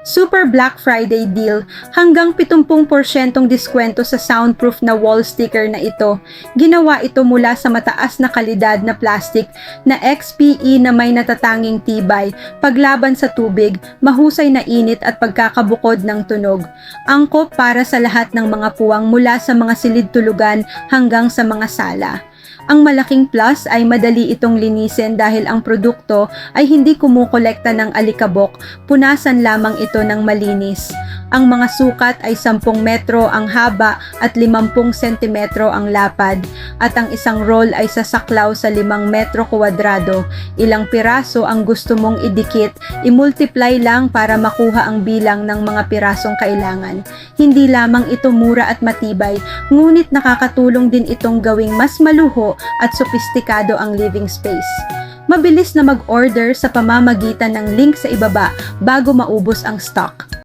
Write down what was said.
Super Black Friday deal, hanggang 70% diskwento sa soundproof na wall sticker na ito. Ginawa ito mula sa mataas na kalidad na plastic na XPE na may natatanging tibay, paglaban sa tubig, mahusay na init at pagkakabukod ng tunog. Angkop para sa lahat ng mga puwang mula sa mga silid tulugan hanggang sa mga sala. Ang malaking plus ay madali itong linisin dahil ang produkto ay hindi kumukolekta ng alikabok, punasan lamang ito ng malinis. Ang mga sukat ay 10 metro ang haba at 50 sentimetro ang lapad, at ang isang roll ay sasaklaw sa 5 metro kwadrado. Ilang piraso ang gusto mong idikit, i-multiply lang para makuha ang bilang ng mga pirasong kailangan. Hindi lamang ito mura at matibay, ngunit nakakatulong din itong gawing mas maluho at sopistikado ang living space. Mabilis na mag-order sa pamamagitan ng link sa ibaba bago maubos ang stock.